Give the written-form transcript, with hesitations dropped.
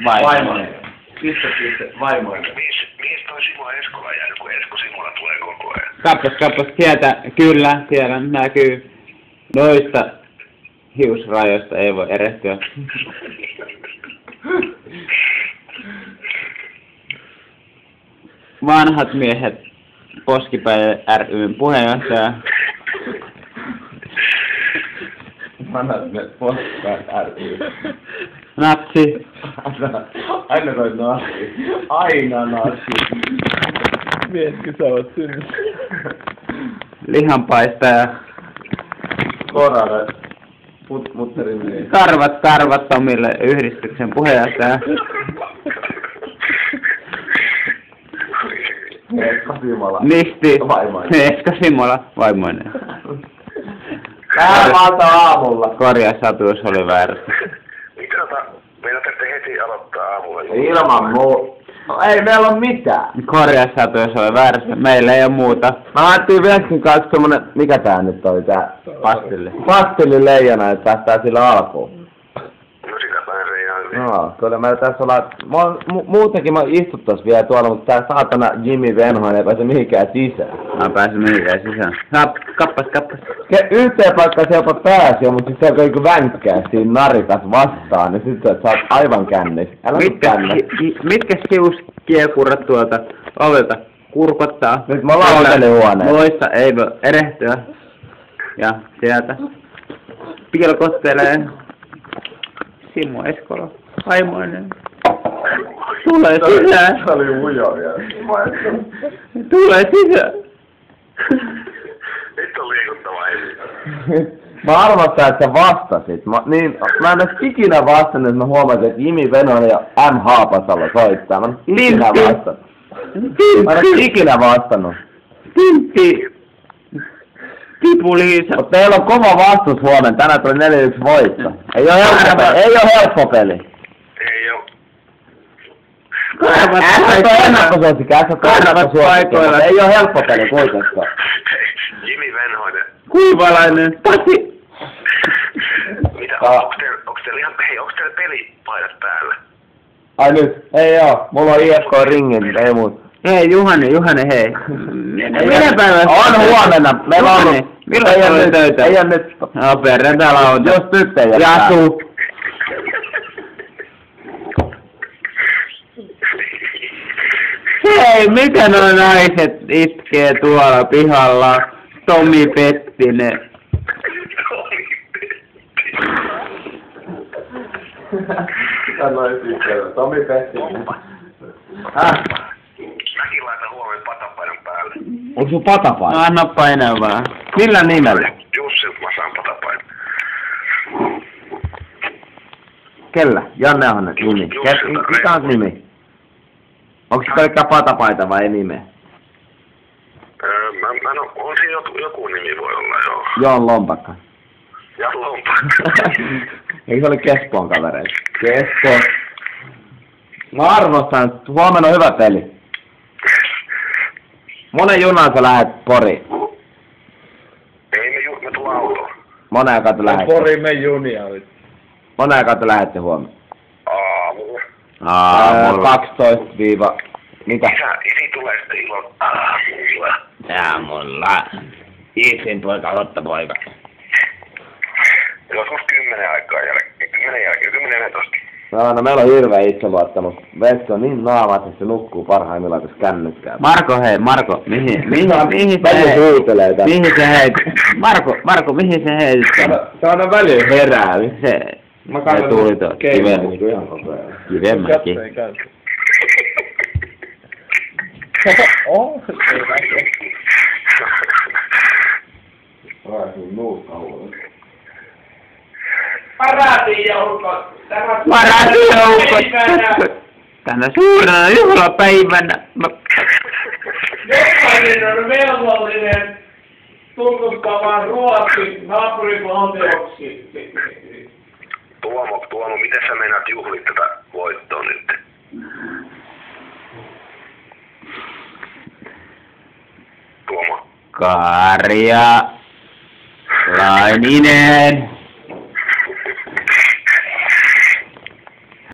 Vaimoinen. Piste, vaimoinen. Mies toi Simo Eskola jäänyt, kun Esko Simola tulee koko ajan. Kappas, kyllä, siellä näkyy. Noista hiusrajoista ei voi erehtyä. Vanhat miehet, Poskipäivä ryn puheenjohtaja. Vanhat miehet, Poskipäivä ry. Natsi. Aina toi natsi. Aina natsi. Mietkö sä oot synnyt? Lihanpaistaja. Korana. Mutterin niin. Karvat Tomille yhdistyksen puheenjohtaja. Esko Simola. Nisti. Vaimoinen. Esko Simola. Vaimoinen. Tää maata aamulla. Korjasatuus oli väärässä. Mitä meidän täytyy heti aloittaa aamulla? Ilman muu. No, ei meillä oo mitään. Korjasatuus oli väärässä. Meillä ei oo muuta. Mä ajattelin Veskin kanssa semmonen, mikä tää nyt oli tää? Pastilli. Pastilli leijona, että päästään sillä alkuun. No sitä pääsee ihan hyvin. No, kyllä meillä tässä ollaan, muutenkin mä istuttais vielä tuolla, mutta tää saatana Jimmy Venhoinen ei pääse mihinkään sisään. Mä pääsin mihinkään sisään. Kappas. Yhteen paikkaan se jopa pääsi, mutta sit se joku vänkkää siinä narikas vastaan, niin sit sä oot aivan kännis. Älä Mitkä siuskiekurat tuolta ovelta kurkottaa? Nyt me ollaan hotellihuoneessa. Loissa ei voi erehtyä. Ja sieltä pilkottelee Simo Eskola. Vaimoinen. Tulee sisään. Se oli ujo vielä. Tulee sisään. Nyt on liikuttava heti. Mä arvostan, että sä vastasit. Mä en edes ikinä vastannut, että mä huomasin, että Jimi Venonen ja M. Haapasalo soittaa. Mä en ikinä vastannut. Mä en edes ikinä vastannut. Tintti. Tipuliisa. Mutta teillä on kova vastus huomenna. Tänään tuli 4-1 voitto. Ei oo helppo peli. Ei oo. Ei oo helppo peli kuitenkaan. Jimi Venhoinen. Kuivalainen. Pasi. Mitä? Onks teillä ihan, hei, onks teillä pelipaidat päällä? Ai nyt? Ei oo. Mulla on IFK-ringin, ei muuta. Hei Juhani, hei. Minä päivänä? On huomenna. Meillä on ollut. Milloin sulla oli töitä? Ei oo nyt. No perjantaina on. Jos nyt ei oo. Jasu. Hei, mitä nuo naiset itkee tuolla pihalla? Tomi Pettinen. Tomi Pettinen. Mäkin laitan huomenna patapaidan päälle. Onko sun patapaino? No anna painaa vaan. Millä nimellä? Jussilta mä saan patapaidan. Kellä? Janne Ahonen nimi. Mikä on nimi? Onko se pelkkää patapaita vai ei nimeä? On siinä joku nimi voi olla, joo. Joon Lompakka. Ja Lompakka. Eikö se ole Kespoon kavereita? Kesko. Mä arvostan, että huomenna on hyvä peli. Monen junaan sä lähet Poriin? Ei me tullaan autoon. Monen aikaa te lähette? Poriin me junia oli. Monen aikaa te lähette huomenna? Aamulla. Aamulla. 12 mitä? Isi tulee sitten ilon aamulla. Aamulla. Isin poika, Lotta poika. Joskus 10 aikaa jälkeen. 10 jälkeen, 10-11. No meillä on hirveä itseluottamus. Vessi on niin naamat, että se nukkuu parhaimmillaan tässä kännykkää. Marko, mihin sä heitit? Marko, mihin sä heitit? Se aina väliin herää. Se tuli tuo Kivenmäki ihan koko ajan. Kivenmäki. Paraatijoukot! Tänä suurena juhlapäivänä. Jokainen on velvollinen tunnustamaan Ruotsin naapurivaltioksi. Tuomo, miten sä meinaat juhlit tätä voittoa nyt? Tuomo. Karja Laininen.